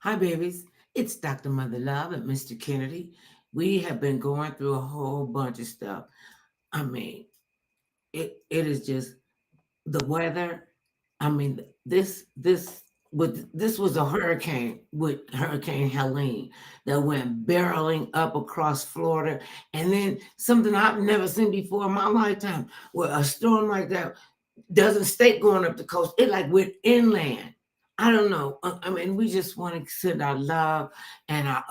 Hi, babies. It's Dr. Mother Love and Mr. Kennedy. We have been going through a whole bunch of stuff. I mean, it is just the weather. I mean, this was a hurricane with Hurricane Helene that went barreling up across Florida, and then something I've never seen before in my lifetime, where a storm like that doesn't stay going up the coast. It like went inland. I don't know. I mean, we just want to send our love and our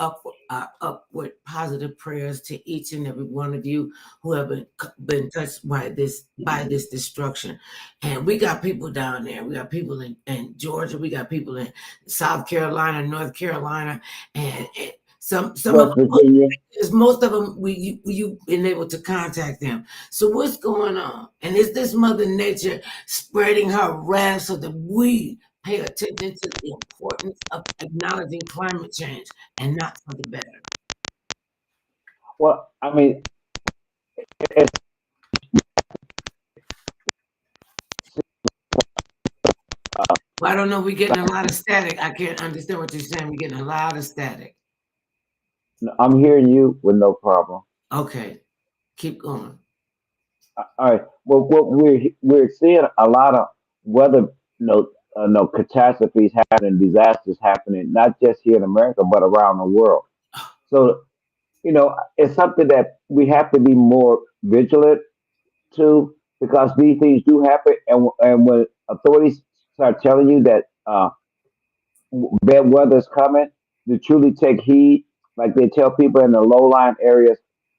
upward positive prayers to each and every one of you who have been touched by this destruction. And we got people down there. We got people in Georgia. We got people in South Carolina, North Carolina, and some of West Virginia. is most of them you've been able to contact them. So what's going on? And is this Mother Nature spreading her wrath so that we pay attention to the importance of acknowledging climate change and not for the better? Well, I mean, it's Well, I don't know. We're getting a lot of static. I can't understand what you're saying. We're getting a lot of static. I'm hearing you with no problem. Okay, keep going. All right. Well, what we're seeing a lot of weather, no catastrophes happening, disasters happening, not just here in America but around the world. So it's something that we have to be more vigilant to because these things do happen, and when authorities start telling you that bad weather is coming, to truly take heed, like they tell people in the low-lying areas,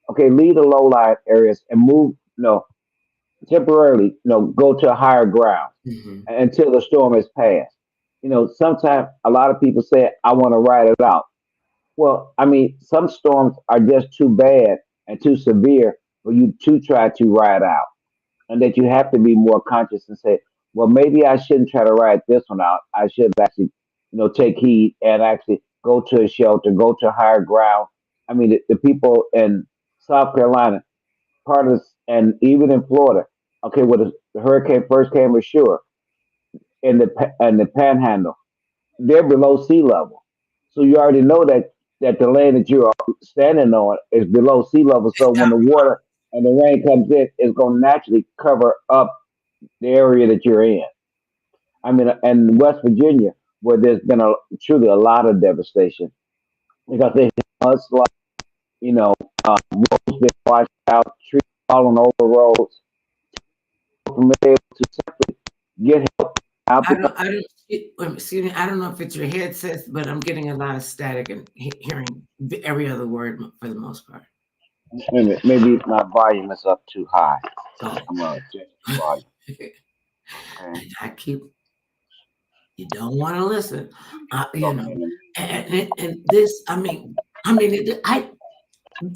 okay, leave the low-lying areas and move, temporarily, go to a higher ground Hmm. until the storm has passed. Sometimes a lot of people say, I want to ride it out. Well, I mean, some storms are just too bad and too severe for you to try to ride out. And that you have to be more conscious and say, well, maybe I shouldn't try to ride this one out. I should actually, take heed and actually go to a shelter, go to higher ground. I mean, the people in South Carolina, part of this, and even in Florida, okay, when the hurricane first came ashore in the Panhandle, they're below sea level, so you already know that the land that you're standing on is below sea level. So when Stop. the water and the rain comes in, it's going to naturally cover up the area that you're in. I mean, and West Virginia, where there's been truly a lot of devastation because they mudslides, roads been washed out, trees falling over roads, from able to simply get help out because I don't, excuse me, I don't know if it's your headsets, but I'm getting a lot of static and hearing every other word for the most part. maybe my volume is up too high. Oh, I'm gonna adjust the volume. Okay. and I keep, you don't want to listen, Okay. and this,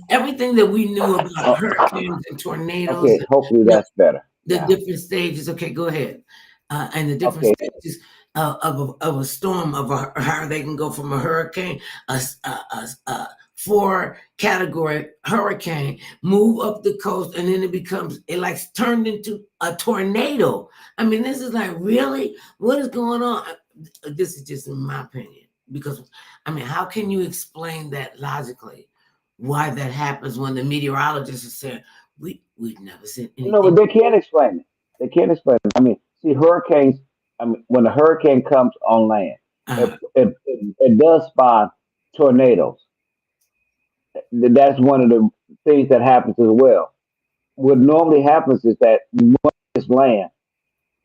everything that we knew about Oh, hurricanes and tornadoes, okay. Hopefully the, that's better the now. different stages. Okay, go ahead. And the different Okay. stages of a storm, how they can go from a hurricane, a 4 category hurricane, move up the coast, and then it like turned into a tornado. I mean, this is like, really, what is going on? This is just in my opinion, because I mean, how can you explain that logically? Why that happens when the meteorologists are saying we've never seen No, anything. but they can't explain it. They can't explain it. I mean, see, hurricanes. I mean, when a hurricane comes on land, Uh, it does spawn tornadoes. That's one of the things that happens as well. What normally happens is that once it's land,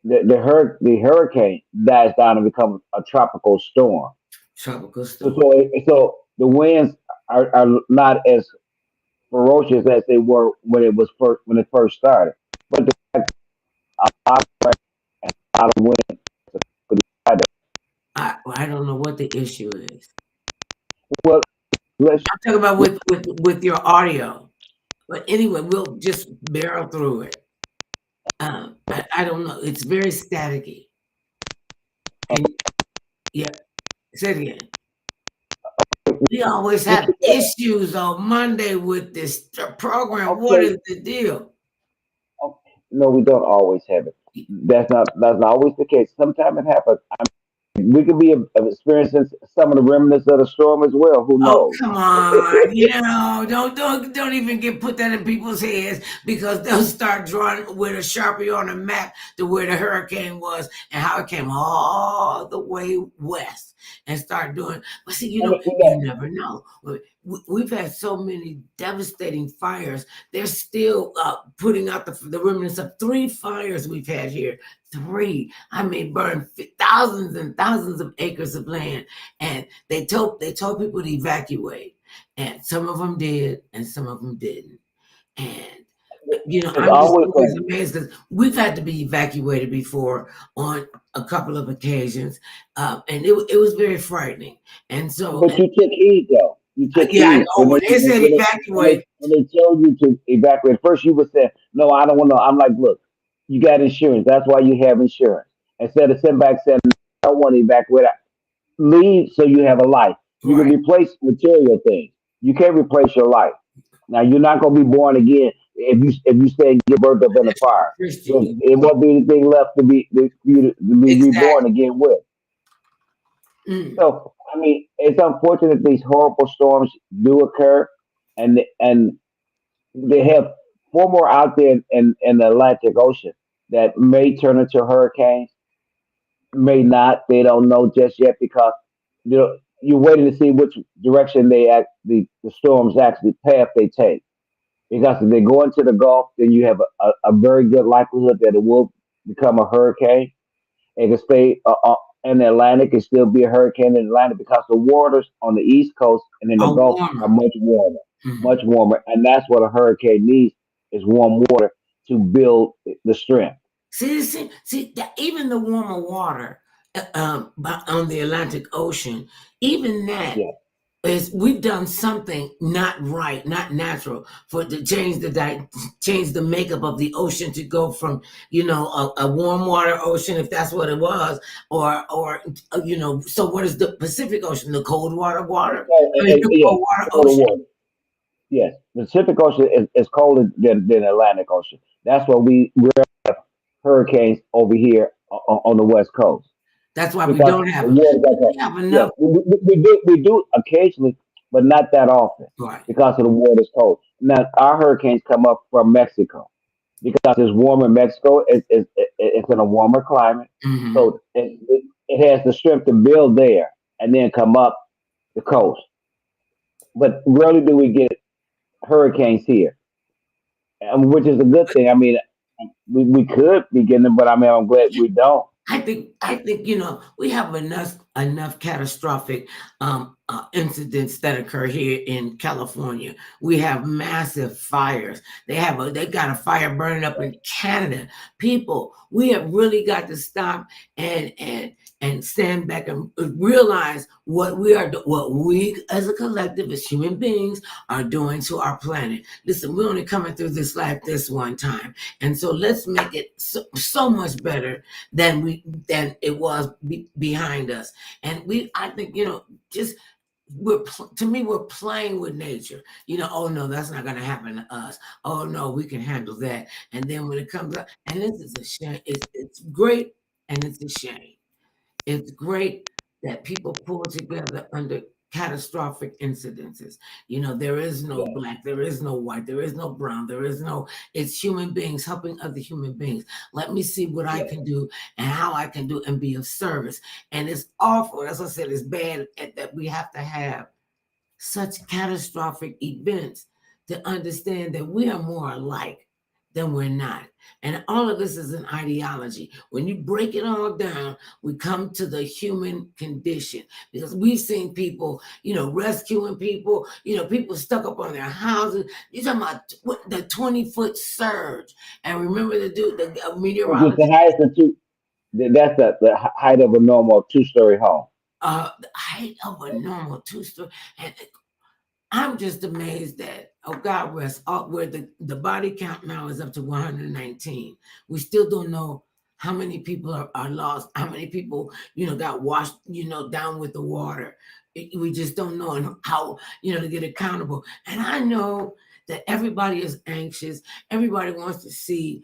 the hurricane dies down and becomes a tropical storm. Tropical So, storm. so the winds are not as ferocious as they were when it first started. But a lot of rain and a lot of wind. I don't know what the issue is. Well, let's I'm talking about with your audio. But anyway, we'll just barrel through it. I don't know. It's very staticky. And yeah, say it again. We always have issues on Monday with this program. What okay. is the deal? Okay. No, we don't always have it. That's not always the case. Sometimes it happens. we could be experiencing some of the remnants of the storm as well. Who Oh, knows? come on. Don't even get put that in people's heads because they'll start drawing with a Sharpie on a map to where the hurricane was and how it came all the way west and start doing. But see, I mean, we you got never know. We've had so many devastating fires. They're still putting out the remnants of 3 fires we've had here. 3. Burned thousands and thousands of acres of land, and they told people to evacuate, and some of them did, and some of them didn't. And there's I'm just always always amazed because we've had to be evacuated before on a couple of occasions, and it was very frightening. And so, but you took heed though. You took yeah, I heed know when they said evacuate. when they told you to evacuate. First, you would say, "No, I don't want to." I'm like, "Look, you got insurance. That's why you have insurance." Instead of sitting back saying, "I don't want to evacuate," leave so you have a life. You can Right, replace material things. You can't replace your life. Now, you're not going to be born again if you stay and get burned up in a that's fire. Christian. It won't be anything left for you to be reborn Exactly. again with. Mm. So, I mean, it's unfortunate these horrible storms do occur, and they have 4 more out there in the Atlantic Ocean that may turn into hurricanes, may not. They don't know just yet because you're waiting to see which direction the storms actually path they take. Because if they go into the Gulf, then you have a very good likelihood that it will become a hurricane. It can stay in the Atlantic and still be a hurricane in the Atlantic because the waters on the East Coast and in the A Gulf are warmer. Mhm. much warmer, and that's what a hurricane needs is warm water to build the strength. See that even the warmer water on the Atlantic Ocean, even that Yeah, is we've done something not right, not natural, for to change the makeup of the ocean to go from a warm water ocean, if that's what it was, or so what is the Pacific Ocean? The cold water? I mean the yeah, cold water colder ocean. water. Yes, the Pacific Ocean is colder than the Atlantic Ocean. That's why we hurricanes over here on the West Coast That's why we because don't have the them. water got that. We have Yeah, enough. we do occasionally, but not that often Right. because of the water's cold. Now our hurricanes come up from Mexico because it's warm in Mexico. It's in a warmer climate, Hmm. so it has the strength to build there and then come up the coast. But rarely do we get hurricanes here, which is a good thing. I mean, we could be getting them, but I mean, I'm glad we don't. I think we have enough catastrophic incidents that occur here in California. We have massive fires. They got a fire burning up in Canada. People, we have really got to stop and stand back and realize what we as a collective, as human beings, are doing to our planet. Listen, we're only coming through this life this one time, and so let's make it so much better than it was behind us. And I think just to me we're playing with nature. Oh no, that's not going to happen to us. Oh no, we can handle that. And then when it comes up, and this is a shame. It's great, and it's a shame. It's great that people pull together under catastrophic incidences. There is no Yeah, black, there is no white, there is no brown, it's human beings helping other human beings. Let me see what I yeah, can do and how I can do and be of service. And it's awful, as I said, it's bad that we have to have such catastrophic events to understand that we are more alike than we're not. And all of this is an ideology. When you break it all down, we come to the human condition because we've seen people, rescuing people, people stuck up on their houses. You're talking about the 20-foot surge. And remember the dude, the which is the meteorologist, highest of two. That's the height of a normal two-story home. the height of a normal two-story. And I'm just amazed that, oh God rest, where the body count now is up to 119. We still don't know how many people are lost, how many people, got washed, down with the water. We just don't know and how, to get accountable. And I know that everybody is anxious. Everybody wants to see,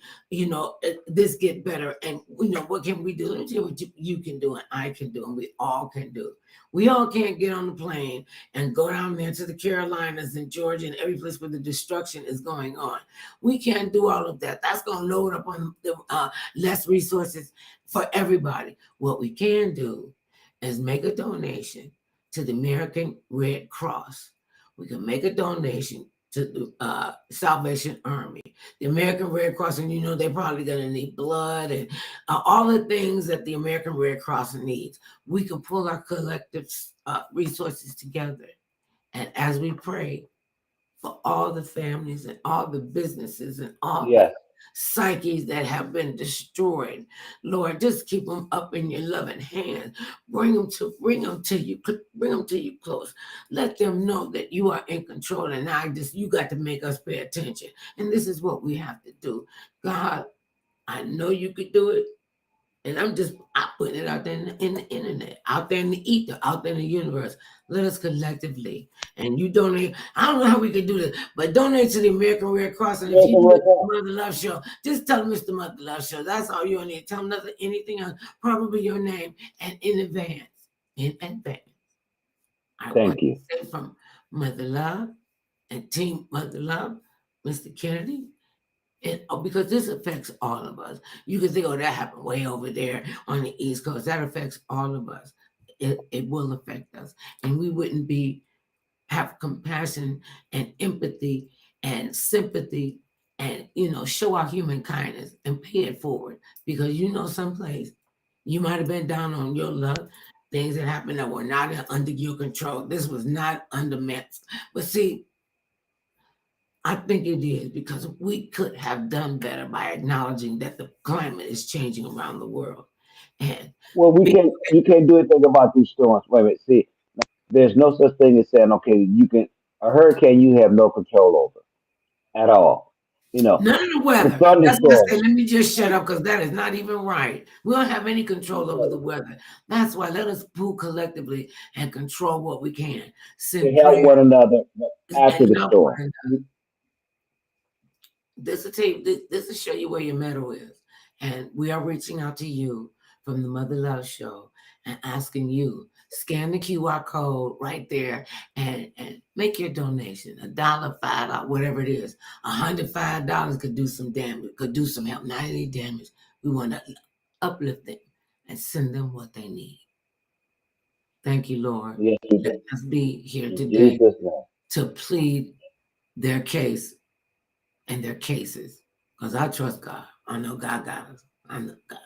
this get better. And, what can we do? Let me tell you what you can do and I can do and we all can do. We all can't get on the plane and go down there to the Carolinas and Georgia and every place where the destruction is going on. We can't do all of that. That's going to load up on the less resources for everybody. What we can do is make a donation to the American Red Cross. We can make a donation to the Salvation Army, the American Red Cross, and they're probably going to need blood and all the things that the American Red Cross needs. We can pull our collective resources together. And as we pray for all the families and all the businesses and all Yes. the psyches that have been destroyed, Lord, just keep them up in your loving hand. Bring them to you close. Let them know that you are in control, and you got to make us pay attention. And this is what we have to do. God, I know you could do it. And I'm putting it out there in the internet, out there in the ether, out there in the universe. Let us collectively, and you donate. I don't know how we can do this, but donate to the American Red Cross. And if you do it, Mother Love Show, just tell them it's the Mother Love Show. That's all you need. Tell them anything else, probably your name, and in advance. I Thank want you. to say from Mother Love and Team Mother Love, Mr. Kennedy. Because this affects all of us. You can think, that happened way over there on the East Coast. That affects all of us. It will affect us. And we wouldn't have compassion and empathy and sympathy and, show our human kindness and pay it forward. Because someplace you might have been down on your luck, things that happened that were not under your control. This was not under man's. But see, I think it is because we could have done better by acknowledging that the climate is changing around the world. And Well, you can't do anything about these storms. Wait a minute. See, there's no such thing as saying, okay, a hurricane you have no control over at all. none of the The weather. That's what I thunderstorm. say. Let me just shut up because that is not even right. We don't have any control over the weather. That's why let us pull collectively and control what we can. To Send help prayer one another after and the love one storm. another. This will tell you. This will show you where your medal is. And we are reaching out to you from the Mother Love Show and asking you, scan the QR code right there and make your donation. $1, $5, whatever it is. $105 could do some damage, could do some help. Not any damage. We want to uplift them and send them what they need. Thank you, Lord. Yes, we Let do. us be here In today Jesus' name. to plead their case and their cases. Because I trust God. I know God got us. I know God.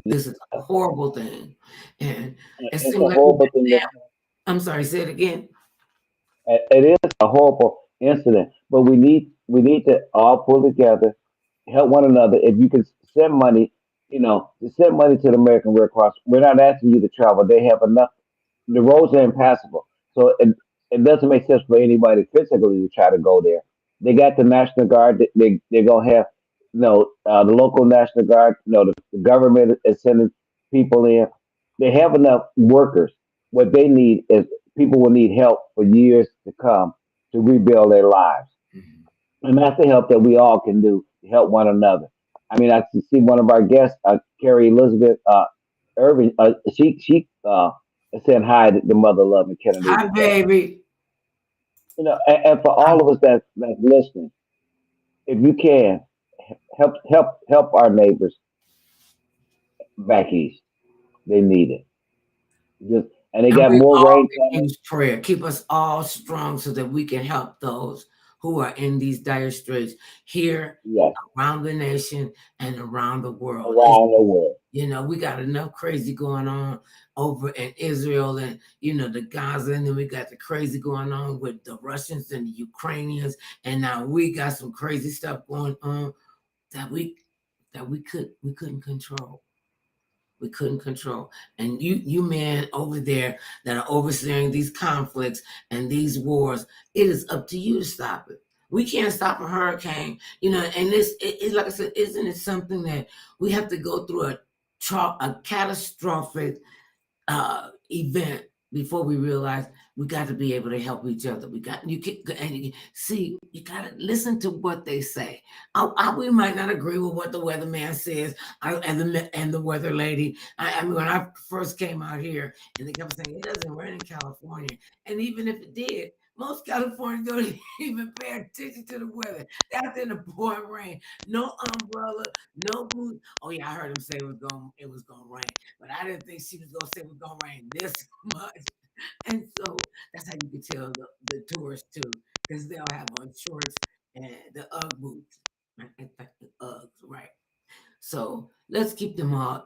This is a horrible thing. And it It's seems a like we've horrible been thing. down. I'm sorry, say it again. It is a horrible incident, but we need to all pull together, help one another. If you can send money, to send money to the American Red Cross. We're not asking you to travel. They have enough. The roads are impassable, so it doesn't make sense for anybody physically to try to go there. They got the National Guard. They're gonna have, the local National Guard. The government is sending people in. They have enough workers. What they need is people will need help for years to come to rebuild their lives. Mhm. And that's the help that we all can do to help one another. I mean, I can see one of our guests, Carrie Elizabeth Irving. She is saying hi to the Mother Love and Kennedy Hi, today. baby. And for I, all of us that's listening, if you can help our neighbors back east, they need it. And they and got we more all rain can coming. use prayer. Keep us all strong so that we can help those who are in these dire straits here Yes, around the nation and around the world. around the world. We got enough crazy going on over in Israel and the Gaza, and then we got the crazy going on with the Russians and the Ukrainians, and now we got some crazy stuff going on that we couldn't control. We couldn't control. And you men over there that are overseeing these conflicts and these wars, it is up to you to stop it. We can't stop a hurricane, and it's like I said, isn't it something that we have to go through a catastrophic event before we realize we got to be able to help each other. We got you can and see you got to listen to what they say. We might not agree with what the weatherman says and the weather lady. I mean, when I first came out here, and they kept saying it doesn't rain in California, and even if it did. Most Californians don't even pay attention to the weather. That's in the pouring rain. No umbrella, no boots. Oh yeah, I heard him say it was gonna rain, but I didn't think she was gonna say it was gonna rain this much. And so that's how you can tell the tourists too, because they'll have on shorts and the UGG boots. Right? In fact, the Uggs, right? So let's keep them all.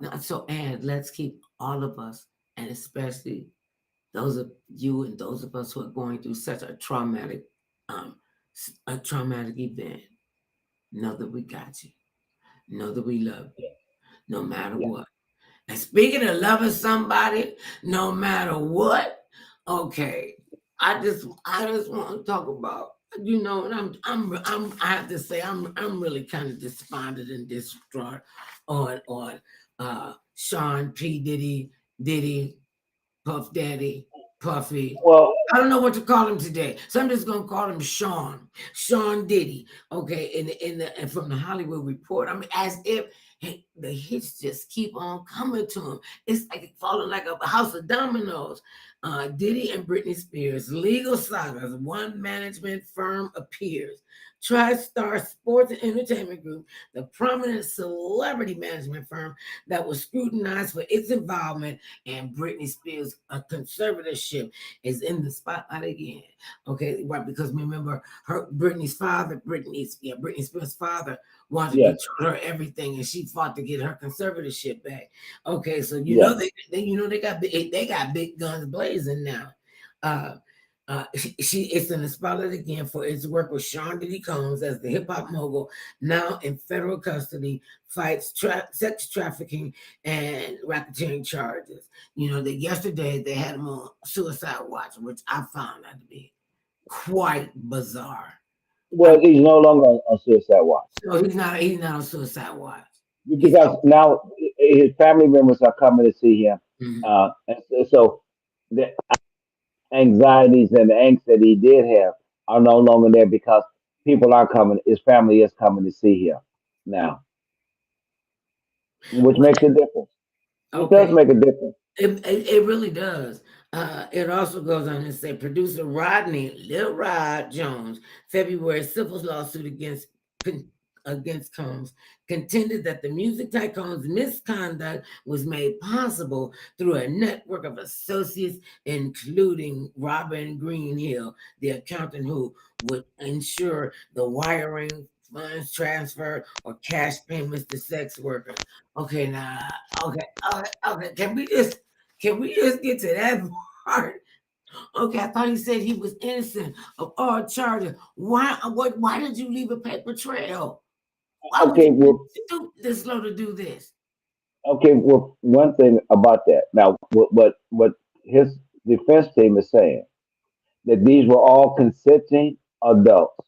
And let's keep all of us, and especially those of you and those of us who are going through such um, a traumatic event. Know that we got you. Know that we love you, no matter Yeah. what. And speaking of loving somebody, no matter what, okay. I just want to talk about, and I have to say I'm really kind of despondent and distraught on Sean P Diddy Puff Daddy Puffy. Well, I don't know what to call him today, so I'm just gonna call him Sean Diddy. Okay, and from the Hollywood Report, I mean, as if hey, the hits just keep on coming to him. It's like it falling like a house of dominoes. Diddy and Britney Spears legal sagas. One management firm appears. TriStar Sports and Entertainment Group, the prominent celebrity management firm that was scrutinized for its involvement in Britney Spears' conservatorship, is in the spotlight again. Okay, right? Because remember, Britney Spears' father wanted to yes, control her everything, and she fought to get her conservatorship back. Okay, so yes. they got big guns blazing now. Uh, she it's in the spotlight again for its work with Sean Diddy Combs as the hip hop mogul, now in federal custody, fights sex trafficking and racketeering charges. That yesterday they had him on suicide watch, which I found that to be quite bizarre. I Well, he's no longer on suicide watch So he's not on suicide watch. He's because now his family members are coming to see him, Mhm. and so the anxieties and the angst that he did have are no longer there because people are coming. His family is coming to see him now, which Well, makes a difference. It does okay. make a difference. It really does. It also goes on to say producer Lil Rod Jones, February civil lawsuit con- against Combs, contended that the music tycoon's misconduct was made possible through a network of associates, including Robin Greenhill, the accountant who would ensure the wiring, funds transfer, or cash payments to sex workers. Okay, now, okay, okay. Can we just get to that part? Okay, I thought he said he was innocent of all charges. Why did you leave a paper trail? Why would Okay, you be well, this slow to do this? okay, well, one thing about that now, what his defense team is saying that these were all consenting adults,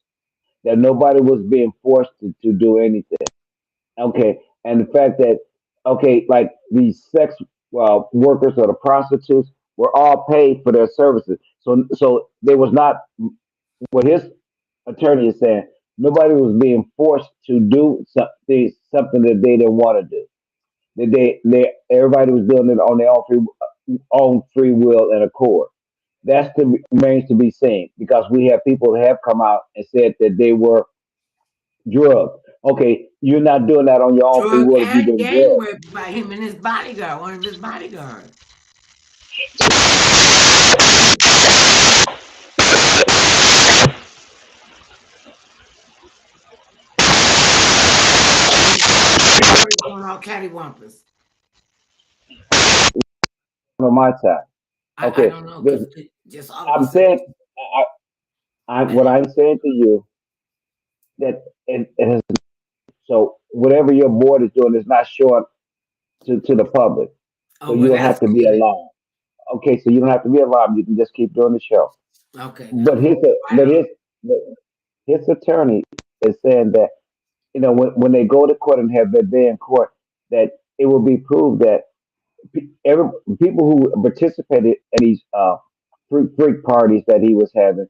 that nobody was being forced to do anything. Okay, and the fact that okay, like these sex workers or the prostitutes were all paid for their services, so there was not what his attorney is saying. Nobody was being forced to do something that they didn't want to do. That they everybody was doing it on their own free will and accord. That's the remains to be seen because we have people that have come out and said that they were drugged. Okay, you're not doing that on your own free Drug will if you've and been gang drugged. raped by him and his bodyguard, one of his bodyguards. Everybody's going all cattywampus. On my side. I Okay, don't know this, because just all of a I'm sudden. saying, what And I'm saying to you that it has so whatever your board is doing is not showing to the public. So oh you well, don't that's have to be good. alarmed. Okay, so you don't have to be alarmed. You can just keep doing the show. Okay, But I'm right on. his attorney is saying that when they go to court and have their day in court, that it will be proved that every people who participated in these freak parties that he was having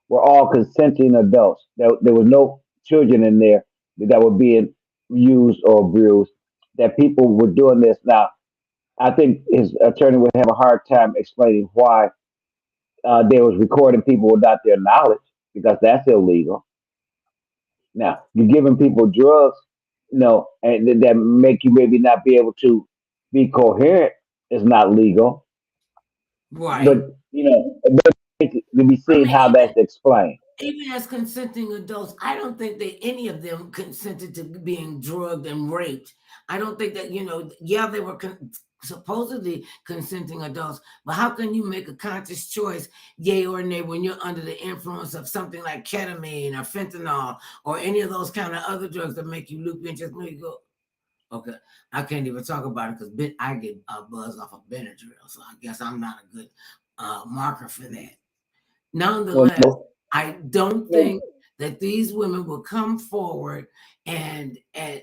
were all consenting adults. There was no children in there that were being used or abused. That people were doing this. Now, I think his attorney would have a hard time explaining why they was recording people without their knowledge because that's illegal. Now, you're giving people drugs, and that make you maybe not be able to be coherent is not legal. Right. But but to be I seen mean, how that's explained. even as consenting adults, I don't think that any of them consented to being drugged and raped. I don't think that, yeah, they were supposedly consenting adults, but how can you make a conscious choice, yay or nay, when you're under the influence of something like ketamine or fentanyl or any of those kind of other drugs that make you loopy and just make you go, okay, I can't even talk about it because I get buzz off of Benadryl, so I guess I'm not a good marker for that. Well, Nonetheless, no, I don't well, think that these women will come forward and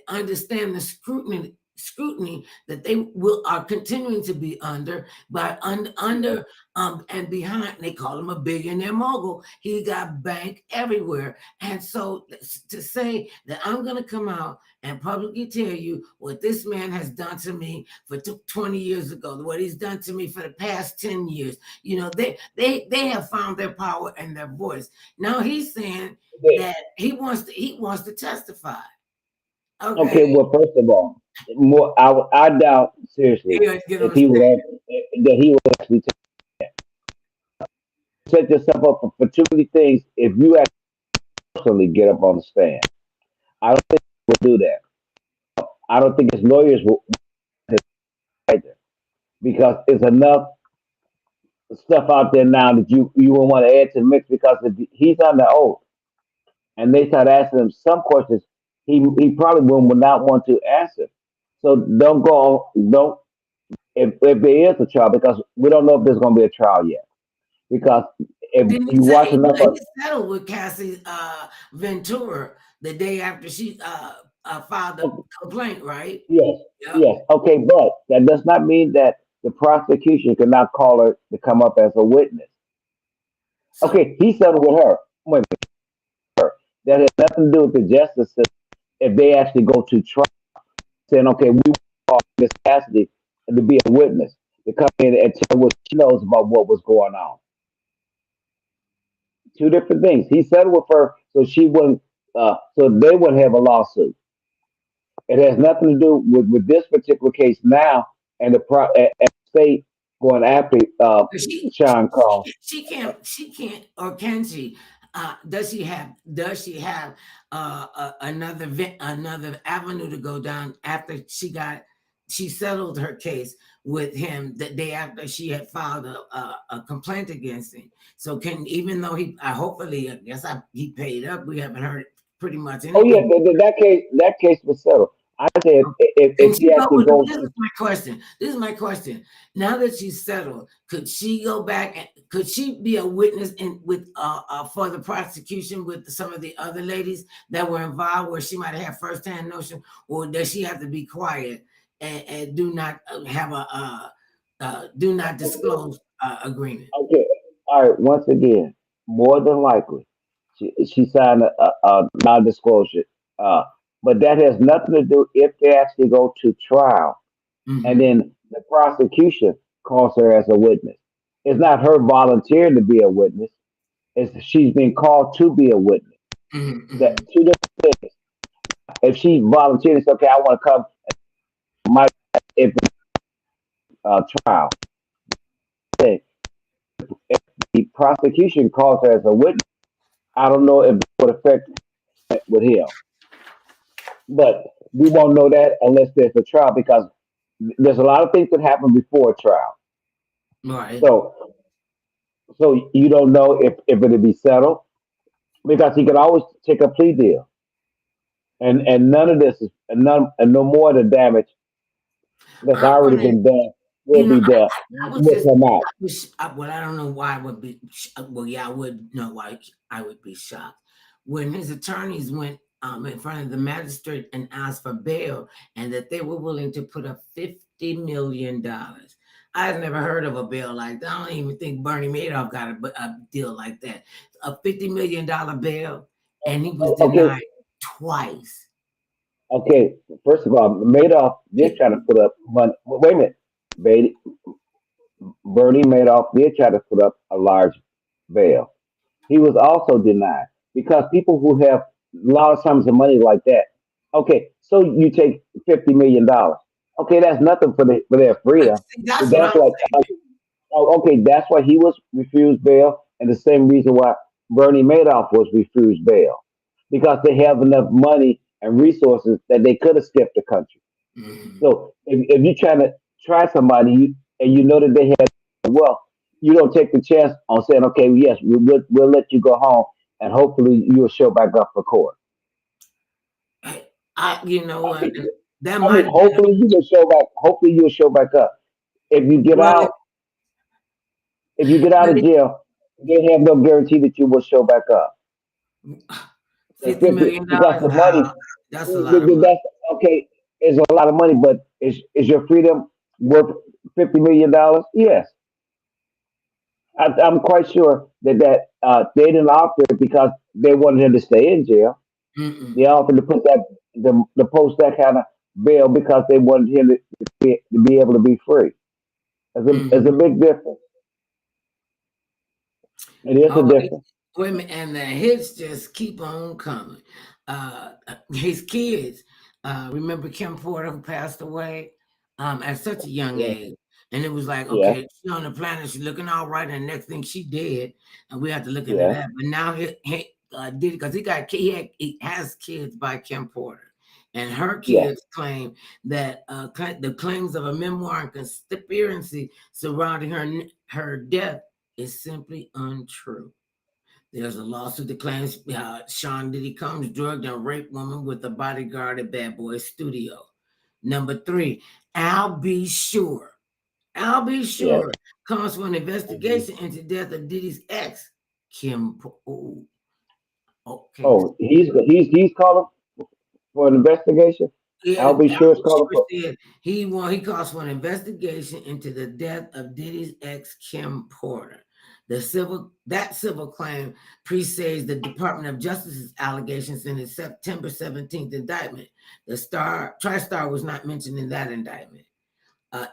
understand the scrutiny that they will are continuing to be under by under and behind. They call him a billionaire mogul. He got bank everywhere, and so to say that I'm going to come out and publicly tell you what this man has done to me for 20 years ago, what he's done to me for the past 10 years. They have found their power and their voice. Now he's saying they- that he wants to testify. Okay, okay. Well, first of all, I doubt seriously he had to get on if the he would stage. that he would actually set yourself up for too many things. If you actually personally get up on the stand, I don't think he will do that. I don't think his lawyers will either because it's enough stuff out there now that you will want to add to the mix because if he's on the oath and they start asking him some questions he probably would not want to answer. So don't if there is a trial because we don't know if there's going to be a trial yet because if Didn't he you say watch enough of he settled with Cassie Ventura the day after she filed the complaint, right? yes, Yep. yes, okay, but that does not mean that the prosecution cannot call her to come up as a witness. So Okay, he settled with her. Wait a minute, that has nothing to do with the justice system. If they actually go to trial, saying, okay, we want Miss Cassidy to be a witness to come in and tell what she knows about what was going on. Two different things. He settled with her so she wouldn't, so they wouldn't have a lawsuit. It has nothing to do with this particular case now and and state going after she Sean Carl. she can't or can she does she have another avenue to go down after she settled her case with him the day after she had filed a complaint against him. So can even though hopefully I guess he paid up, we haven't heard pretty much Oh yeah, anything. that case was settled. I said if Can he she go actually with goes this is to my question. This is my question. Now that she's settled, could she go back and could she be a witness in with for the prosecution with some of the other ladies that were involved where she might have firsthand notion, or does she have to be quiet and do not have a do not disclose agreement? okay, all right. Once again, more than likely, she signed a non-disclosure. Uh, but that has nothing to do if they actually go to trial, and Hmm. then the prosecution calls her as a witness. It's not her volunteering to be a witness. It's she's been called to be a witness. Hmm. That Hmm. two different things. If she volunteered and said, "Okay, I want to come," my if trial thing, if the prosecution calls her as a witness, I don't know if it would affect with him. But we won't know that unless there's a trial because there's a lot of things that happen before a trial. Right. So you don't know if it'll be settled because he could always take a plea deal, and none of this is and no more of the damage that's I already want to been done will You know, be done I was will just, come out. well, I don't know why I would be, well, yeah, I would know why I would be shocked. When his attorneys went in front of the magistrate and asked for bail and that they were willing to put up $50 million. I've never heard of a bill like that. I don't even think Bernie Madoff got a deal like that. A $50 million bill, and he was Okay, denied twice. okay. First of all, Madoff did try to put up money. Wait a minute, baby. Bernie Madoff did try to put up a large bail. He was also denied because people who have large sums of money like that. Okay, so you take $50 million. Okay, that's nothing for their freedom. See, that's what That's I'm what. saying. Oh, okay, that's why he was refused bail, and the same reason why Bernie Madoff was refused bail, because they have enough money and resources that they could have skipped the country. Mhm. So if you're trying to try somebody and you know that they have wealth, you don't take the chance on saying, okay, yes, we'll let you go home, and hopefully you'll show back up for court. You know I what? mean, That might have been hopefully you will show back. Hopefully you'll show back up. If you get well. out, if you get out Let of me jail, they have no guarantee that you will show back up. That's $50 50 million because dollars. the money. That's a lot of money. That's okay. It's a lot of money, but is your freedom worth $50 million? Yes, I'm quite sure that they didn't offer it because they wanted him to stay in jail. Mm-mm. They offered to put the post that kind of bail because they wanted him to be able to be free. There's a Mm-hmm. big difference. It is a Oh, difference. women and the hits just keep on coming. His kids, remember Kim Porter who passed away at such a young Yeah, age, and it was like, yeah, okay, she's on the planet, she's looking all right, and the next thing she did, and we have to look into yeah, that. But now he did because he has kids by Kim Porter, and her yeah. kids claim that the claims of a memoir and conspiracy surrounding her death is simply untrue. There's a lawsuit that claims Sean Diddy Combs drugged and raped woman with a bodyguard at Bad Boy Studio. Number three, I'll be sure. I'll be Yeah. sure comes from an Mhm. investigation into death of Diddy's ex, Kim. Oh, okay. Oh, he's calling for an investigation. Yeah, I'll be sure it's Al calling Sure for. said he calls for an investigation into the death of Diddy's ex Kim Porter. That civil claim precedes the Department of Justice's allegations in its September 17th indictment. The TriStar was not mentioned in that indictment.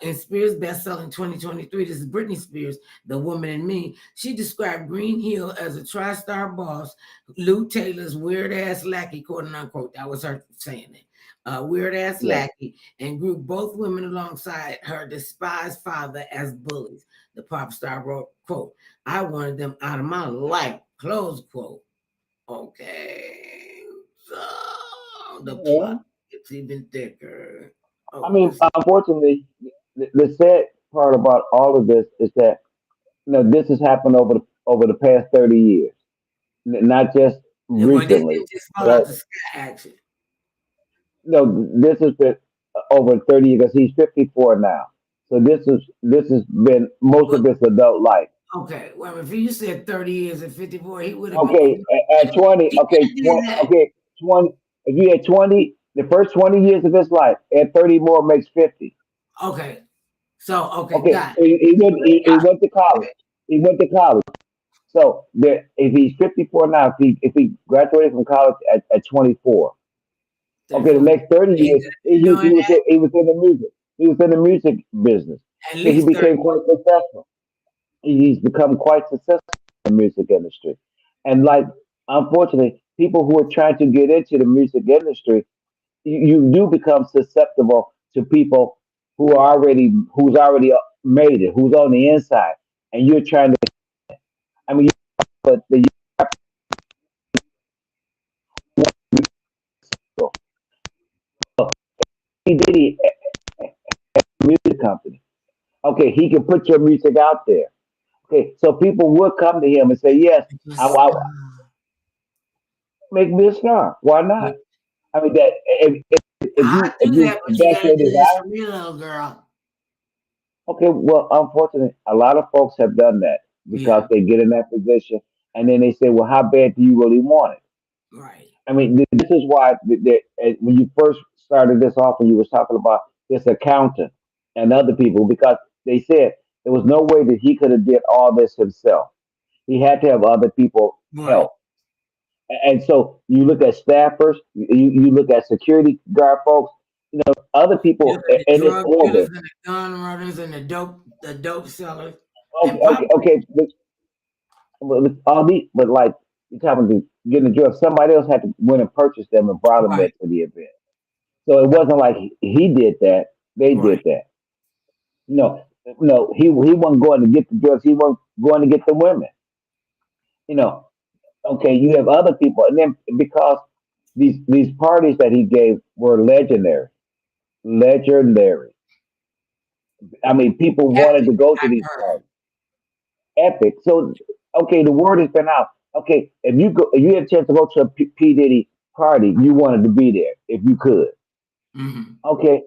In Spears' best-selling 2023, this is Britney Spears, The Woman in Me. She described Green Hill as a tri-star boss, Lou Taylor's weird-ass lackey, quote unquote. That was her saying it. Weird-ass Yeah. lackey, and grouped both women alongside her despised father as bullies. The pop star wrote, quote, I wanted them out of my life, close quote. Okay. So the plot Yeah. gets even thicker. I Oh, mean, this unfortunately, the sad part about all of this is that this has happened over the past 30 years, not just well, this recently. didn't just fall But out the sky, actually. this has been over 30 years because he's 54 now. So this has been most Well, of his adult life. okay. Well, if you said 30 years at 54, he would have been. Okay, at 20, He okay, could have 20, did that. okay, 20. If you had 20, the first 20 years of his life, add 30 more makes 50. Okay. So, okay, Okay, got so he went to college. He went to college. So if he's 54 now, if he graduated from college at 24, it. okay, the 34. next 30 He years, could have been he doing was that he was in the music. He was in the music business. at So he least 30. became quite successful. He's become quite successful in the music industry. And like, unfortunately, people who are trying to get into the music industry, you do become susceptible to people who's already made it, who's on the inside, and you're trying to. I mean, but the he did it music company. Okay, he can put your music out there. Okay, so people would come to him and say, "Yes, I make me a star. Why not?" I mean, that I if do you that, but you invest got to your do this desire. for me, little girl. Okay, well, unfortunately, a lot of folks have done that because Yeah, they get in that position and then they say, "Well, how bad do you really want it?" right. I mean, this is why when you first started this off, and you was talking about this accountant and other people, because they said there was no way that he could have did all this himself. He had to have other people Right. help. And so you look at staffers, you look at security guard folks, other You people, look at the and it's drug dealers orbit. and the gun runners and the dope sellers, Okay, and okay, probably okay. But all these, but like you're talking to getting the drugs, somebody else had to went and purchase them and brought them there right, to the event. So it wasn't like he did that; they did right. that. No, no, he wasn't going to get the drugs. He wasn't going to get the women. You know, okay, you have other people, and then because these parties that he gave were legendary, legendary. I mean, people wanted Epic, to go to I've these heard. parties. Epic. So, okay, the word has been out. Okay, if you had a chance to go to a P Diddy party, you wanted to be there if you could. Hmm. Okay,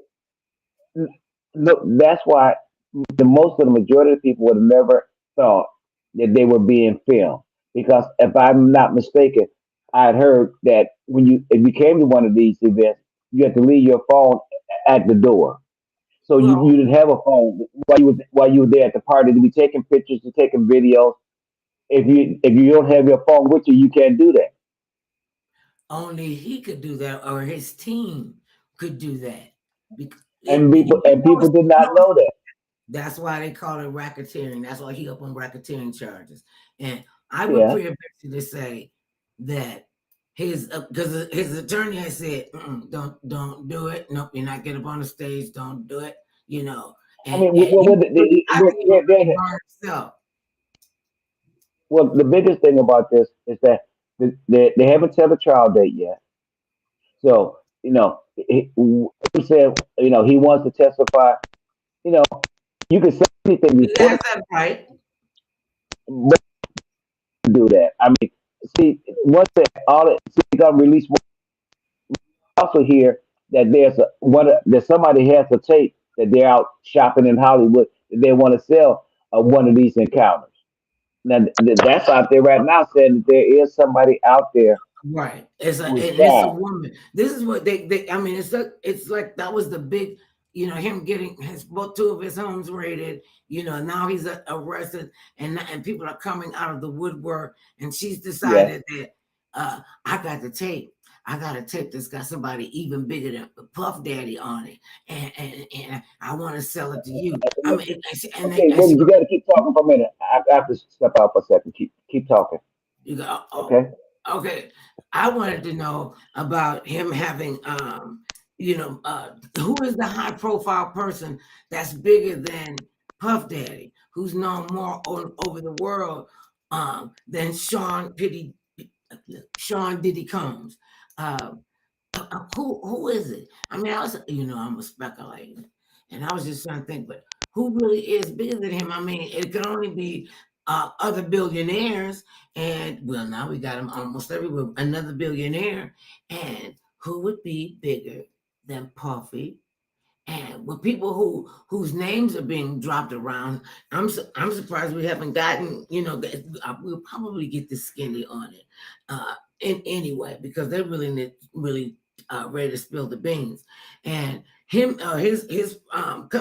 n- look, that's why the most of the majority of the people would have never thought that they were being filmed. Because if I'm not mistaken, I had heard that if you came to one of these events, you had to leave your phone at the door. So Well, you didn't have a phone while you were there at the party to be taking pictures, to taking videos. If you don't have your phone with you, you can't do that. only he could do that, or his team could do that. Because And people and people did not know that. that's why they call it racketeering. That's why he up on racketeering charges. And I would Yeah. pretty much to say that his because his attorney has said, don't do it. Nope, you're not getting up on the stage. Don't do it. You know, I and, mean, and he, I think he would really they burn himself. well, the biggest thing about this is that they haven't set a trial date yet. So he said, he wants to testify. You know, you can say anything He before has that right. the do that. I mean, see, once they all see, they got released. Also hear that that somebody has a tape that they're out shopping in Hollywood that they want to sell one of these encounters. Now that's out there right now saying that there is somebody out there Right. who is It's a trying. woman. This is what they I mean, it's like that was the big, him getting his both two of his homes raided, now he's arrested, and people are coming out of the woodwork, and she's Yes. decided that I got the tape. I got a tape that's got somebody even bigger than Puff Daddy on it, and I want to sell it to you. I mean, Okay, and wait, she, you got to keep talking for a minute. I have to step out for a second. Keep talking. you go, oh, Okay. okay. I wanted to know about him having, who is the high profile person that's bigger than Puff Daddy, who's known more over the world than Sean Diddy Combs. Uh, who is it? I mean, I'm a speculator, and I was just trying to think, but who really is bigger than him? I mean, it could only be other billionaires, and well, now we got him almost everywhere. Another billionaire, and who would be bigger than Puffy? And with people whose names are being dropped around, I'm surprised we haven't gotten. We'll probably get the skinny on it, in anyway, because they're really ready to spill the beans. And his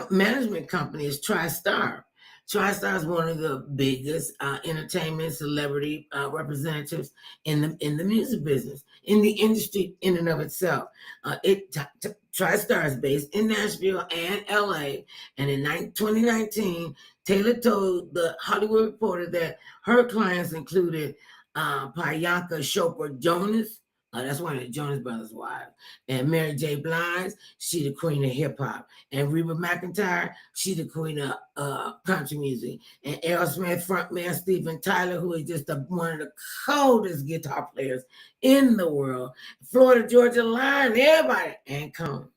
management company is TriStar. TriStar is one of the biggest entertainment celebrity representatives in the music business, in the industry in and of itself. TriStar is based in Nashville and LA. And in 2019, Taylor told the Hollywood Reporter that her clients included Priyanka Chopra Jonas. That's one of the Jonas Brothers' wives. And Mary J. Blige, she the queen of hip hop. And Reba McEntire, she the queen of country music. And Aerosmith frontman Steven Tyler, who is just one of the coldest guitar players in the world. Florida Georgia Line, everybody, and Combs,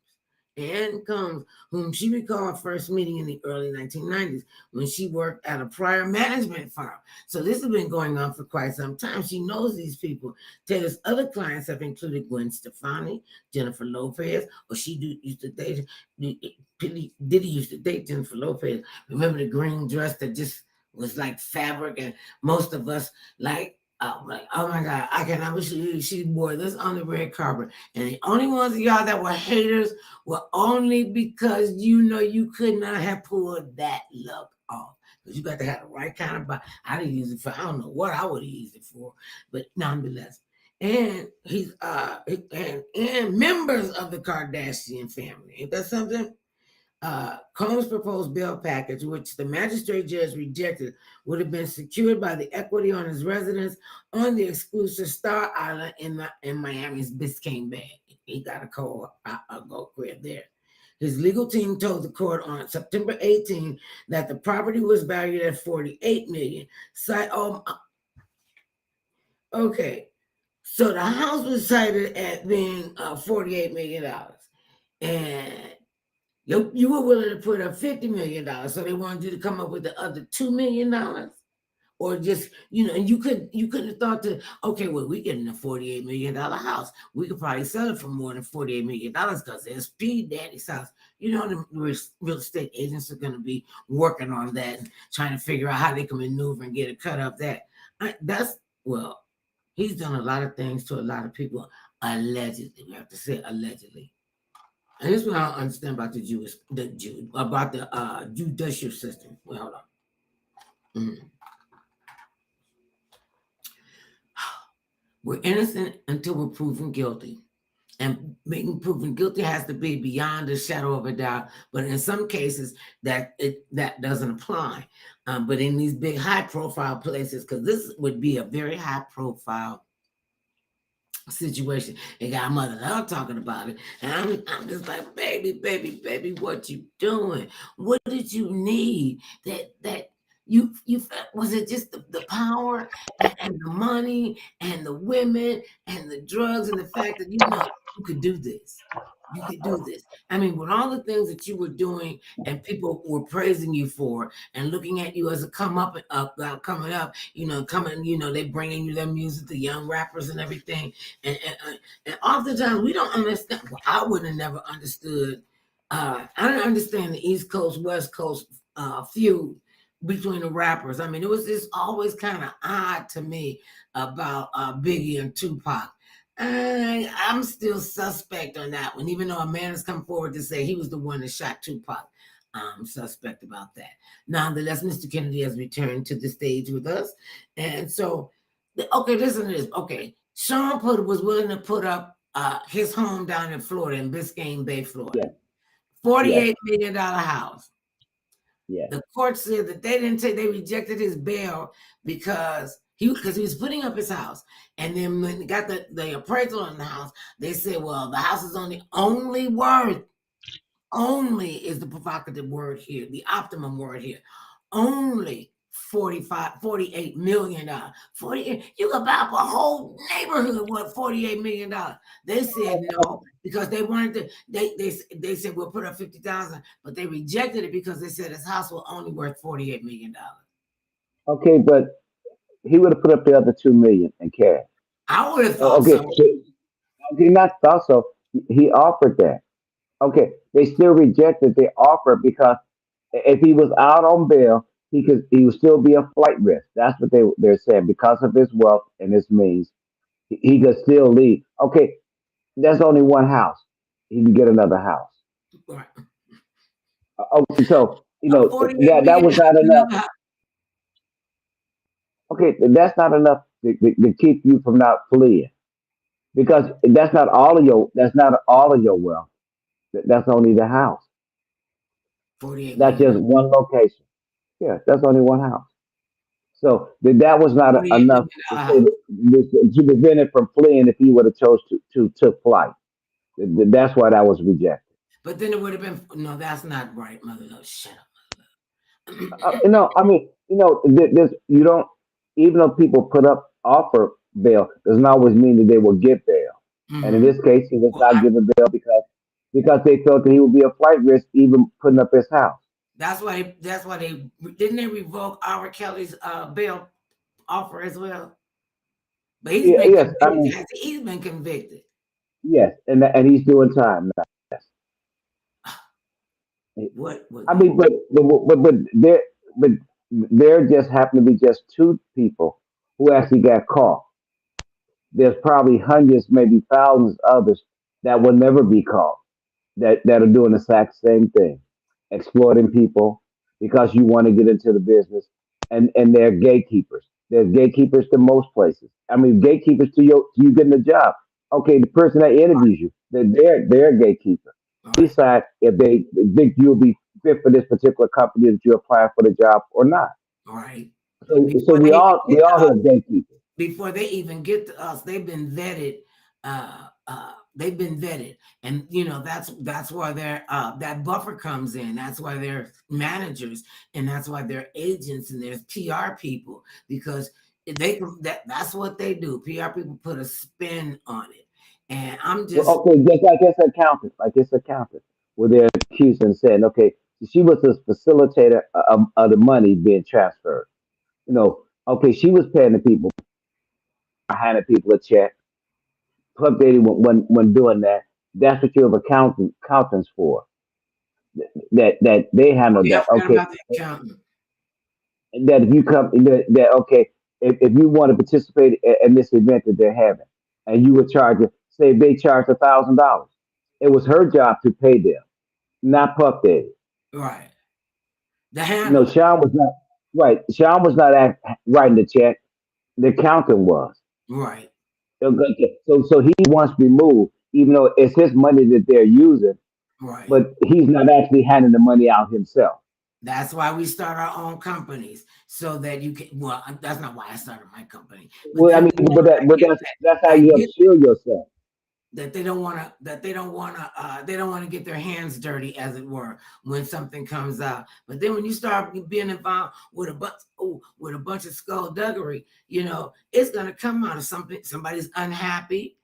whom she recalled first meeting in the early 1990s when she worked at a prior management firm. So this has been going on for quite some time. She knows these people. Taylor's other clients have included Gwen Stefani, Jennifer Lopez, or used to date. Diddy used to date Jennifer Lopez. Remember the green dress that just was like fabric, and most of us like Like, oh my God, I can never see she wore this on the red carpet. And the only ones of y'all that were haters were only because you know you could not have pulled that look off. Because you got to have the right kind of body. I didn't use it for, I don't know what I would have used it for, but nonetheless. And he's and members of the Kardashian family. Ain't that something? Combs' proposed bail package, which the magistrate judge rejected, would have been secured by the equity on his residence on the exclusive Star Island in Miami's Biscayne Bay. He got a go quit there. His legal team told the court on September 18 that the property was valued at $48 million. Okay, so the house was cited at being $48 million, and you were willing to put up $50 million, so they wanted you to come up with the other $2 million, or just and you couldn't have thought to, okay, well, we getting a $48 million house, we could probably sell it for more than $48 million because it's P Daddy's house. The real estate agents are going to be working on that and trying to figure out how they can maneuver and get a cut of that. He's done a lot of things to a lot of people, allegedly. We have to say allegedly. And this is what I don't understand about about the judicial system. Well, hold on. We're innocent until we're proven guilty. And being proven guilty has to be beyond a shadow of a doubt. But in some cases, that doesn't apply. But in these big high-profile places, because this would be a very high-profile situation. They got Mother Love talking about it, and I'm just like, baby, what you doing? What did you need? That you was it just the power and the money and the women and the drugs and the fact that you could do this. You could do this. I mean, with all the things that you were doing and people were praising you for and looking at you as a coming up, they bringing you their music, the young rappers and everything. And oftentimes we don't understand. Well, I would have never understood. I didn't understand the East Coast, West Coast feud between the rappers. I mean, it was just always kind of odd to me about Biggie and Tupac. I'm still suspect on that one, even though a man has come forward to say he was the one that shot Tupac. I'm suspect about that. Nonetheless, Mr. Kennedy has returned to the stage with us. And so, okay, listen to this. Okay, Sean was willing to put up his home down in Florida, in Biscayne Bay, Florida. Yeah. $48 million house. Yeah. The court said that they rejected his bail because he was putting up his house. And then when they got the appraisal on the house, they said, well, the house is only is the provocative word here, the optimum word here, only $48 million. 48, you could buy up a whole neighborhood with $48 million. They said no, because they wanted to, they said we'll put up $50,000, but they rejected it because they said his house was only worth $48 million. Okay, but he would have put up the other $2 million in cash. I would have thought so. He not thought so. He offered that. Okay, they still rejected the offer because if he was out on bail, he would still be a flight risk. That's what they're saying. Because of his wealth and his means, he could still leave. Okay, that's only one house. He can get another house. Right. Okay, so that was not enough. Okay, that's not enough to keep you from not fleeing, because that's not all of your wealth. That's only the house. 48 that's just one location. Yeah, that's only one house. So that was not enough to prevent it from fleeing if he would have chose to took flight. That's why that was rejected. But then it would have been, no, that's not right, Mother. No, shut up. No, I mean, this, you don't, even though people offer bail, doesn't always mean that they will get bail. Mm-hmm. And in this case, he was not given bail because they felt that he would be a flight risk, even putting up his house. That's why they didn't revoke R. Kelly's bail offer as well. But he's been convicted. Yes, and he's doing time now. Yes. What? I mean, but there just happen to be just two people who actually got caught. There's probably hundreds, maybe thousands others that will never be caught that are doing the exact same thing, exploiting people because you want to get into the business, and they're gatekeepers. There's gatekeepers to most places. I mean, gatekeepers to you getting a job. Okay, the person that interviews you, they're a gatekeeper. All They right. decide if they think you'll be fit for this particular company that you're applying for the job or not. All right. So Before we they even all get we to all us, have gatekeepers. before they even get to us, they've been vetted, and that's why their that buffer comes in. That's why they're managers, and that's why they're agents, and there's PR people, because that's what they do. PR people put a spin on it, and I'm Well, just okay, just like it's accountant, where they're accused and saying, okay, she was the facilitator of the money being transferred. Okay, she was paying the people, handing people a check, updating when doing that. That's what you have accountants for. That they oh handle yeah, I that. forgot Okay, about the accountant. that if you come that okay, if you want to participate in this event that they're having, and you would charge it, say they charged $1,000, it was her job to pay them, not Puff Daddy. Right, the No, handler. Sean was not right. Sean was not writing the check. The accountant was. Right, Okay, so he wants removed, even though it's his money that they're using, right. but he's not actually handing the money out himself. That's why we start our own companies, so that you can. Well, that's not why I started my company, but Well, I they're mean, the ones I but get that's how that. I you get shield yourself. that they don't want to get their hands dirty, as it were, when something comes out. But then when you start being involved with a bunch of skullduggery, it's gonna come out of something. Somebody's unhappy.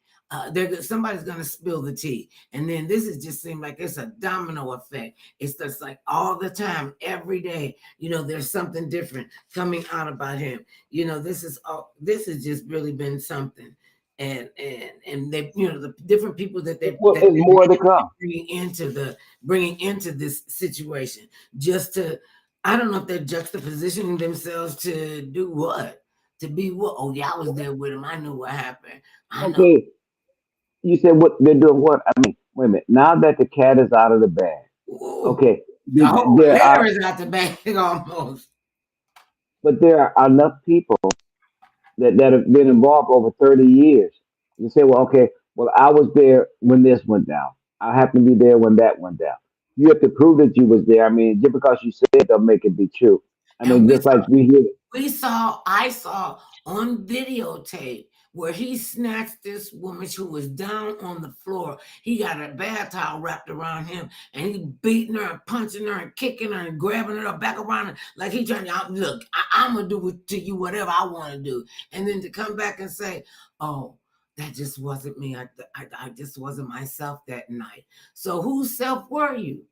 Somebody's gonna spill the tea, and then this is just seemed like it's a domino effect. It's just like all the time, every day. There's something different coming out about him. This has just really been something, and they, the different people that Well, it's they're more to come. bringing into this situation, just to, I don't know if they're juxtapositioning themselves to do what, to be what. Oh yeah, I was there with him. I knew what happened. I know. Okay, you said what they're doing. What I mean, wait a minute. Now that the cat is out of the bag, Ooh, okay, the whole there litter are, is out the bag almost. but there are enough people that have been involved over 30 years. You say, well, okay, well, I was there when this went down. I happened to be there when that went down. You have to prove that you was there. I mean, just because you say it don't make it be true. I And mean, just like we hear, I saw on videotape where he snatched this woman who was down on the floor. He got a bath towel wrapped around him, and he beating her and punching her and kicking her and grabbing her back around her like he trying to, look, I'm gonna do to you whatever I want to do, and then to come back and say, oh, that just wasn't me. I just wasn't myself that night. So whose self were you?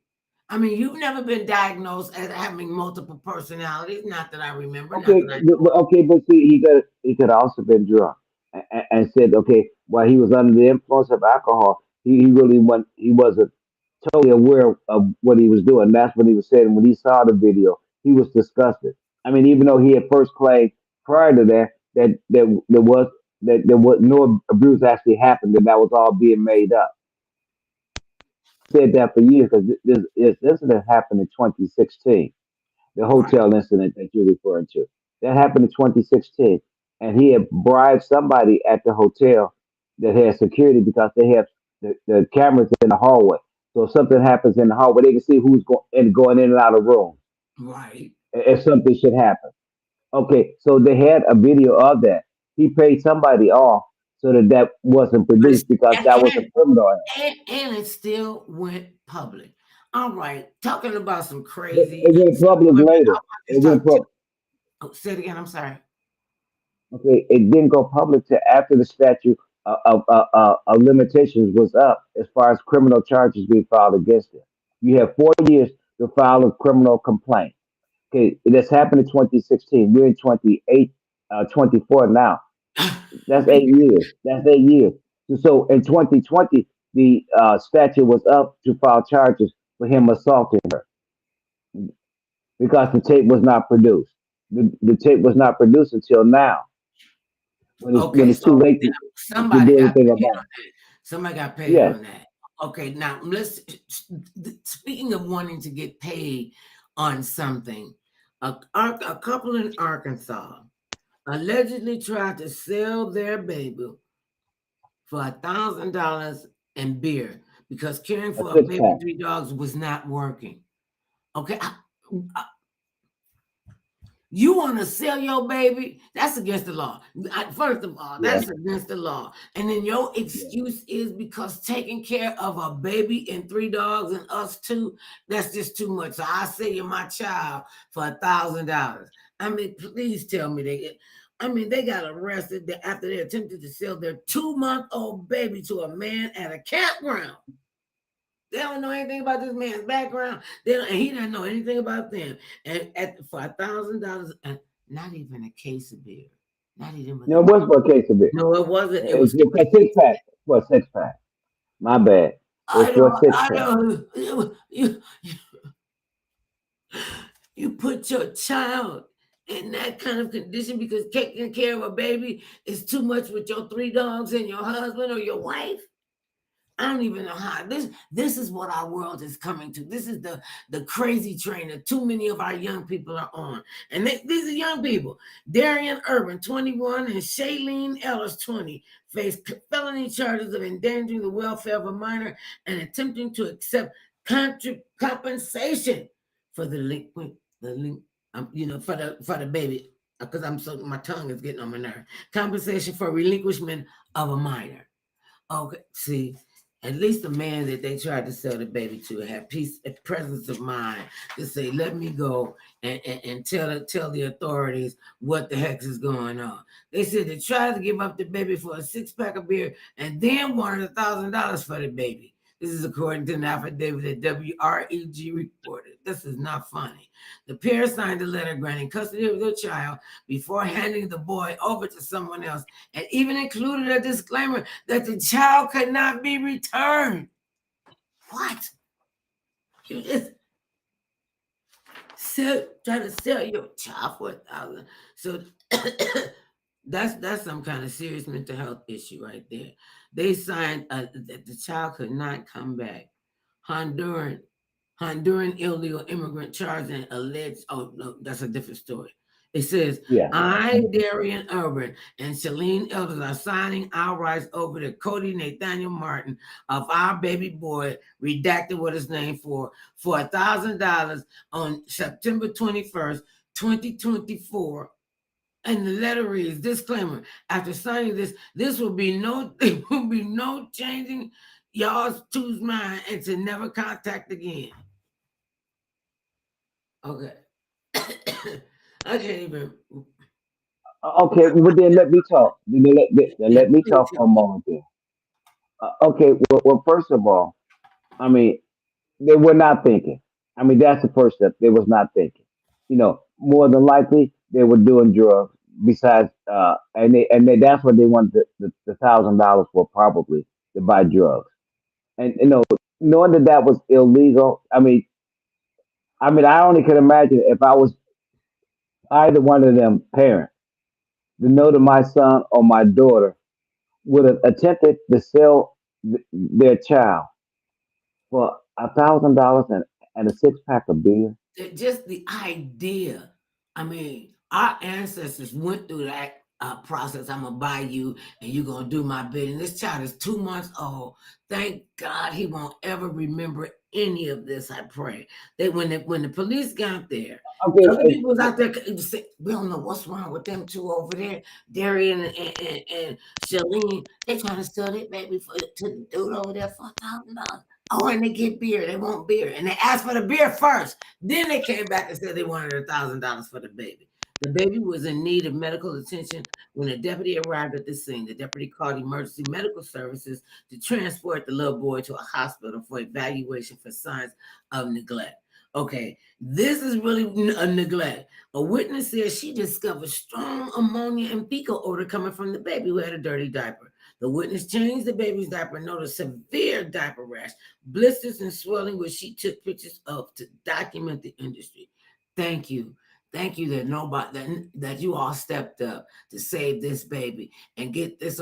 I mean, you've never been diagnosed as having multiple personalities. Not that I remember, not okay, that I know of. okay, but see, he could also been drunk and said, okay, while he was under the influence of alcohol, he really wasn't totally aware of what he was doing. That's what he was saying. When he saw the video, he was disgusted. I mean, even though he had first claimed prior to that there was no abuse actually happened, and that was all being made up. Said that for years because this incident happened in 2016, the Right, hotel incident that you're referring to. That happened in 2016, and he had bribed somebody at the hotel that had security because they have the cameras in the hallway. So if something happens in the hallway, they can see who's going in and out of rooms right. if something should happen. Okay, so they had a video of that. He paid somebody off so that wasn't But it's produced because and that was a criminal. and it still went public. All right, talking about some crazy It went stuff. public Wait a minute, I later. want to It just went talk. public. Say it again. I'm sorry. Okay, it didn't go public till after the statute of limitations was up as far as criminal charges being filed against it. You have 4 years to file a criminal complaint. Okay, this happened in 2016. We're in 24 now. That's 8 years. That's 8 years. So in 2020, the statute was up to file charges for him assaulting her because the tape was not produced. The tape was not produced until now. Okay, it's too so late to somebody do got anything paid about on that. Somebody got it. paid Yes, on that. Okay, now let's. Speaking of wanting to get paid on something, a couple in Arkansas allegedly tried to sell their baby for $1,000 in beer because caring a for a six baby pack. and three dogs was not working. Okay, you want to sell your baby? That's against the law. First of all, Yeah, that's against the law. And then your yeah. excuse is because taking care of a baby and three dogs and us too, that's just too much. So I sell you my child for $1,000. I mean, please tell me they got arrested after they attempted to sell their 2-month-old baby to a man at a campground. They don't know anything about this man's background. And he doesn't know anything about them. And for $1,000, and not even a case of beer, not even with No, a. it was for a case of it. No, it wasn't. It was. It's for a six pack. For a six pack. My bad. It's for a six I pack. know. You put your child in that kind of condition because taking care of a baby is too much with your three dogs and your husband or your wife. I don't even know how this is what our world is coming to. This is the crazy train that too many of our young people are on. And these are young people. Darian Urban, 21, and Shailene Ellis, 20, face felony charges of endangering the welfare of a minor and attempting to accept compensation for for the baby. Because my tongue is getting on my nerve. Compensation for relinquishment of a minor. Okay, see, at least the man that they tried to sell the baby to had peace and presence of mind to say, let me go and tell the authorities what the heck is going on. They said they tried to give up the baby for a 6-pack of beer and then wanted $1,000 for the baby. This is according to an affidavit that WREG reported. This is not funny. The pair signed a letter granting custody of their child before handing the boy over to someone else, and even included a disclaimer that the child could not be returned. What? You just try to sell your child for $1,000. So that's some kind of serious mental health issue right there. They signed that the child could not come back. Honduran illegal immigrant charged and alleged. Oh no, that's a different story. It says, Yeah. I, Darian Urban, and Shailene Elders are signing our rights over to Cody Nathaniel Martin of our baby boy, redacted what his name for $1,000 on September 21st, 2024. And the letter reads, disclaimer, after signing this will be there will be no changing y'all's two's mind and to never contact again. Okay. I can't even. Okay, well then let me talk. Let me talk for a moment then. Okay, well, first of all, I mean, they were not thinking. I mean, that's the first step. They was not thinking. More than likely they were doing drugs. Besides, that's what they wanted the $1,000 for, probably to buy drugs. And knowing that was illegal. I only could imagine if I was either one of them parents, to know that my son or my daughter would have attempted to sell their child for $1,000 and a 6-pack of beer. Just the idea. I mean, our ancestors went through that process. I'm gonna buy you, and you're gonna do my bidding. This child is 2 months old. Thank God he won't ever remember any of this. I pray that when the police got there, Okay, other people was out there say, we don't know what's wrong with them two over there, Darian and Shailene. They trying to sell their baby to the dude over there for $1,000. Oh, and they get beer. They want beer. And they asked for the beer first. Then they came back and said they wanted $1,000 for the baby. The baby was in need of medical attention when a deputy arrived at the scene. The deputy called emergency medical services to transport the little boy to a hospital for evaluation for signs of neglect. Okay, this is really a neglect. A witness says she discovered strong ammonia and fecal odor coming from the baby who had a dirty diaper. The witness changed the baby's diaper and noticed severe diaper rash, blisters, and swelling, which she took pictures of to document the industry. Thank you. Thank you that nobody that you all stepped up to save this baby and get this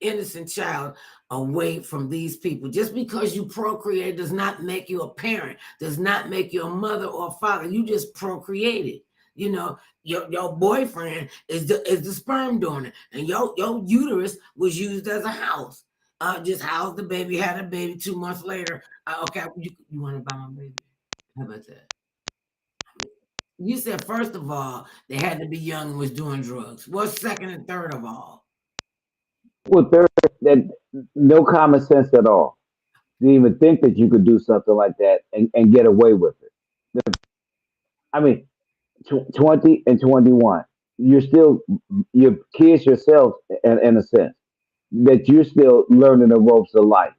innocent child away from these people. Just because you procreate does not make you a parent, does not make you a mother or a father. You just procreated. You know, your boyfriend is the sperm donor, and your uterus was used as a house. Just housed the baby, had a baby 2 months later. Okay, you want to buy my baby? How about that? You said first of all they had to be young and was doing drugs. What's second and third of all? Well, third, that no common sense at all. You even think that you could do something like that and get away with it. I mean, 20 and 21, you're still you're kids yourself in a sense that you're still learning the ropes of life.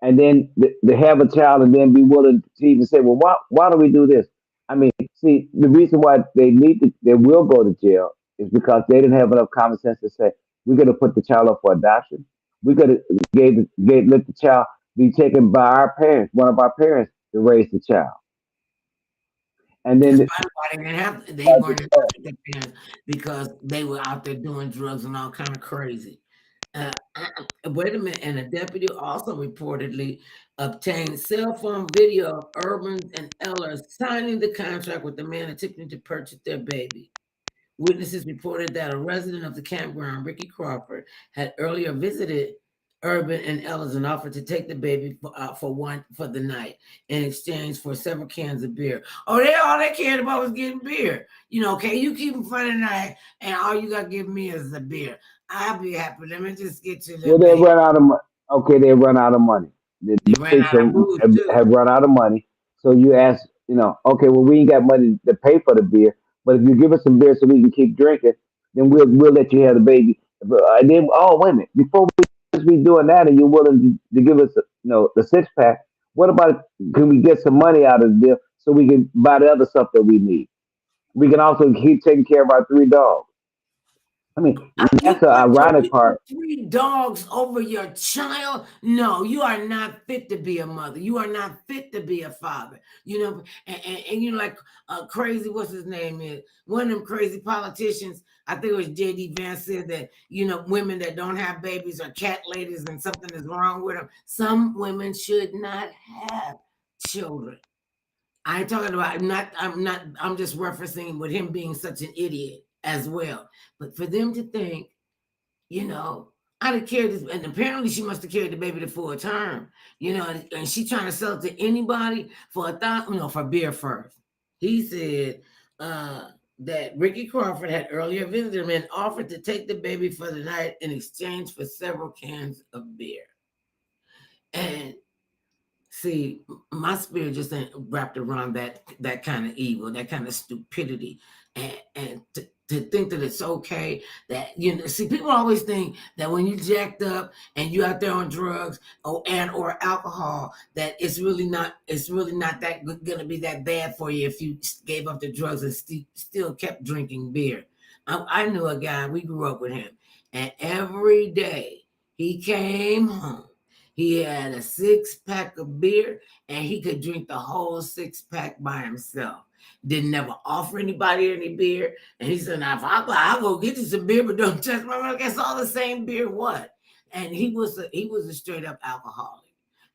And then to have a child and then be willing to even say, well, why do we do this? I mean, see, the reason why they will go to jail is because they didn't have enough common sense to say, we're going to put the child up for adoption. We're going to let the child be taken by our parents, one of our parents, to raise the child. And That's then probably why they weren't in touch with their parents because they were out there doing drugs and all kind of crazy. Wait a minute, and a deputy also reportedly obtained cell phone video of Urban and Eller signing the contract with the man attempting to purchase their baby. Witnesses reported that a resident of the campground, Ricky Crawford, had earlier visited Urban and Ellis and offered to take the baby for the night in exchange for several cans of beer. Oh, all they cared about was getting beer. Okay, you keep them for the night, and all you gotta give me is the beer. I'll be happy. Let me just get you the well, they baby. run out of money. Okay, they run out of money. The They ran states out of booze too. have run out of money. So you ask, okay, well, we ain't got money to pay for the beer, but if you give us some beer so we can keep drinking, then we'll let you have the baby. And then, oh, wait a minute, before we just be doing that, and you're willing to give us, the 6 pack. What about can we get some money out of the deal so we can buy the other stuff that we need? We can also keep taking care of our 3 dogs. I mean, You that's the put ironic your part. 3 dogs over your child? No, you are not fit to be a mother. You are not fit to be a father. And you're like crazy. What's his name is one of them crazy politicians. I think it was JD Vance said that women that don't have babies are cat ladies and something is wrong with them. Some women should not have children. I ain't talking about I'm just referencing with him being such an idiot as well. But for them to think, you know, I'd have carried this, and apparently she must have carried the baby the full term, and she trying to sell it to anybody for for beer first. He said that Ricky Crawford had earlier visited him and offered to take the baby for the night in exchange for several cans of beer. And see, my spirit just ain't wrapped around that kind of evil, that kind of stupidity, and to think that it's okay that see, people always think that when you jacked up and you out there on drugs or alcohol, that it's really not that gonna be that bad for you if you gave up the drugs and still kept drinking beer. I knew a guy, we grew up with him, and every day he came home. He had a 6 pack of beer and he could drink the whole 6 pack by himself. Didn't never offer anybody any beer. And he said, now if I'll go get you some beer, but don't touch my mouth. It's all the same beer. What? And he was a straight up alcoholic.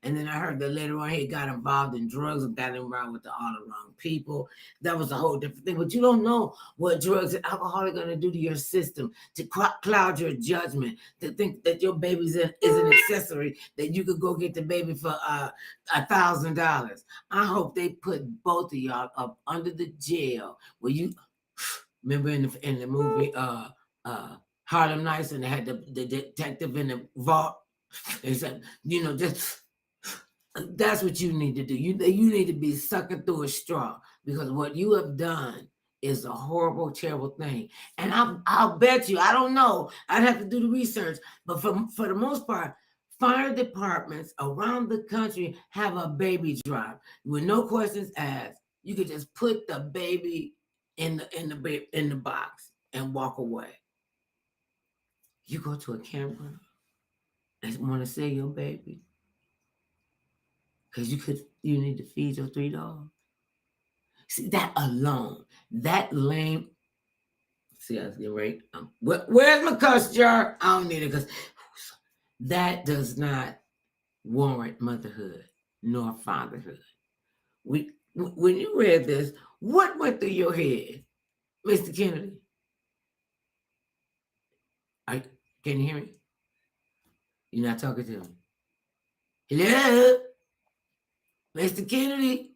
And then I heard that later on he got involved in drugs and got involved with all the wrong people. That was a whole different thing. But you don't know what drugs and alcohol are going to do to your system, to cloud your judgment, to think that your baby's is an accessory, that you could go get the baby for $1,000. I hope they put both of y'all up under the jail where you remember in the movie Harlem Nights, and they had the detective in the vault. They said, just that's what you need to do. You need to be sucking through a straw because what you have done is a horrible, terrible thing. And I'll bet you, I don't know, I'd have to do the research, but for the most part, fire departments around the country have a baby drive with no questions asked. You could just put the baby in the box and walk away. You go to a camera and want to sell your baby because you need to feed your 3 dogs. See, that alone, that lame. See, I was getting ready. Where's my cuss jar? I don't need it because that does not warrant motherhood nor fatherhood. When you read this, what went through your head, Mr. Kennedy? I can you hear me? You're not talking to me. Hello, Mr. Kennedy.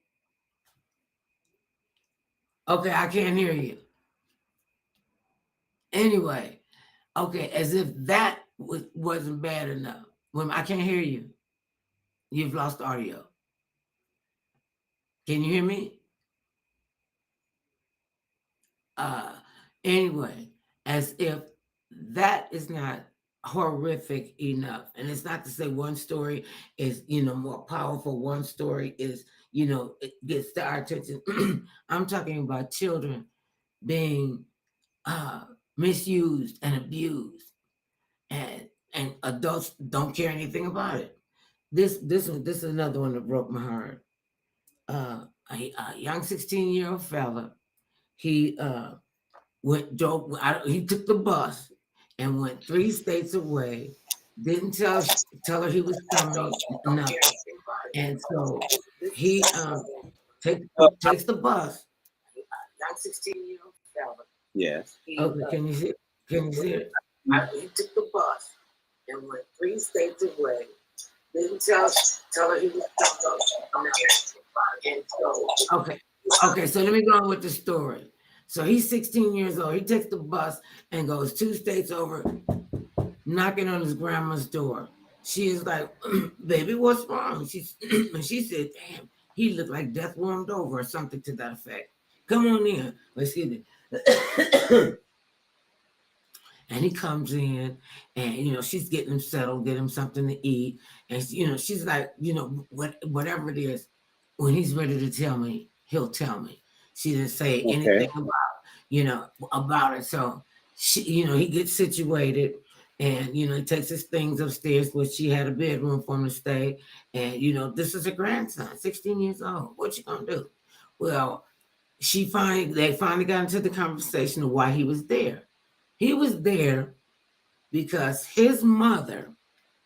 Okay, I can't hear you. Anyway, okay, as if that wasn't bad enough. When I can't hear you, you've lost audio. Can you hear me? Anyway, as if that is not horrific enough. And it's not to say one story is, more powerful. One story is, it gets our attention. I'm talking about children being misused and abused, and adults don't care anything about it. This is another one that broke my heart. A young 16-year-old fella, he he took the bus and went 3 states away. Didn't tell her he was coming, nothing. And so he takes the bus. Young 16-year-old fella. Yes. Okay, can you see? Can you see it? He took the bus and went 3 states away. Didn't tell her he was coming. And so okay. So let me go on with the story. So he's 16 years old. He takes the bus and goes 2 states over, knocking on his grandma's door. She is like, "Baby, what's wrong?" And she said, "Damn, he looked like death warmed over," or something to that effect. "Come on in." Excuse me. And he comes in, and she's getting him settled, get him something to eat, and she's like, whatever it is, when he's ready to tell me, he'll tell me. She didn't say anything about it. So he gets situated, and he takes his things upstairs, which she had a bedroom for him to stay. And this is a grandson, 16 years old. What you gonna do? Well, they finally got into the conversation of why he was there. He was there because his mother,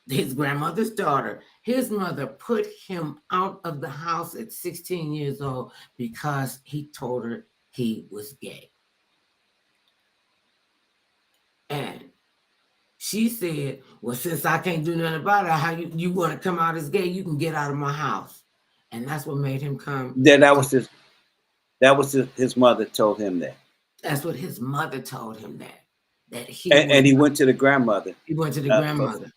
his grandmother's daughter, his mother put him out of the house at 16 years old because he told her he was gay. And she said, "Well, since I can't do nothing about it, how you want to come out as gay, you can get out of my house." And that's what made him come. Then that was his mother told him that. That's what his mother told him that he and he went to the grandmother. He went to the grandmother.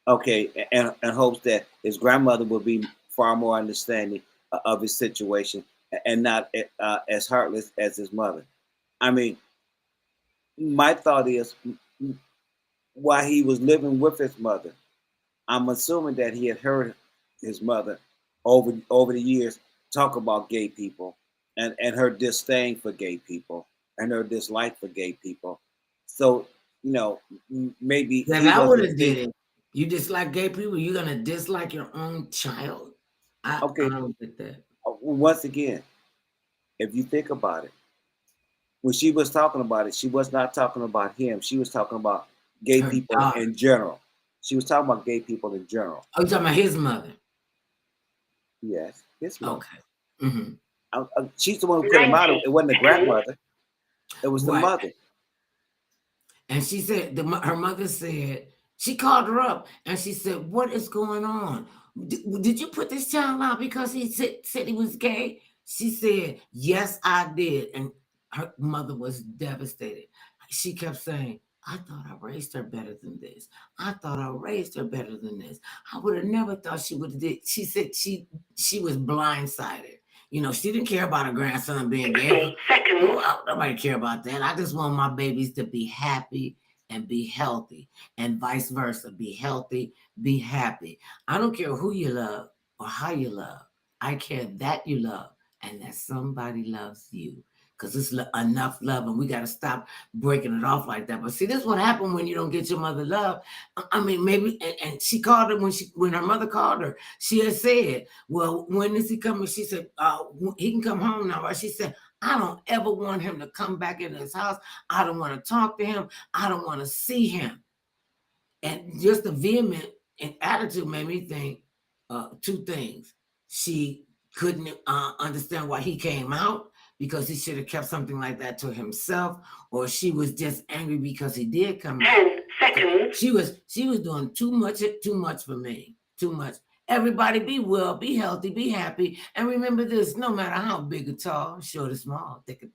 Okay, and hopes that his grandmother will be far more understanding of his situation and not as heartless as his mother. I mean, my thought is, while he was living with his mother, I'm assuming that he had heard his mother over the years talk about gay people and her disdain for gay people and her dislike for gay people. So, maybe if I would have did it, you dislike gay people, you're gonna dislike your own child. I don't get that. Once again, if you think about it, when she was talking about it, she was not talking about him. She was talking about gay people in general. She was talking about gay people in general. Oh, you're talking about his mother? Yes, his mother. Okay. Mm-hmm. She's the one who put him out. It wasn't the grandmother. It was the mother. And she said, her mother said, she called her up and she said, "What is going on? Did you put this child out because he said he was gay?" She said, "Yes, I did." And her mother was devastated. She kept saying, "I thought I raised her better than this. I thought I raised her better than this. I would have never thought she would have did." She said she was blindsided. She didn't care about her grandson being gay. Nobody care about that. I just want my babies to be happy and be healthy, and vice versa. Be healthy, be happy. I don't care who you love or how you love. I care that you love and that somebody loves you. because it's enough love, and we got to stop breaking it off like that. But see, this is what happened when you don't get your mother love. I mean, maybe, and she called her when her mother called her. She had said, "Well, when is he coming?" She said, "He can come home now." Right? She said, "I don't ever want him to come back into his house. I don't want to talk to him. I don't want to see him." And just the vehement and attitude made me think two things. She couldn't understand why he came out, because he should have kept something like that to himself, or she was just angry because he did come out. 10 seconds. She was doing too much for me. Too much. Everybody be well, be healthy, be happy. And remember this, no matter how big or tall, short or small, thick or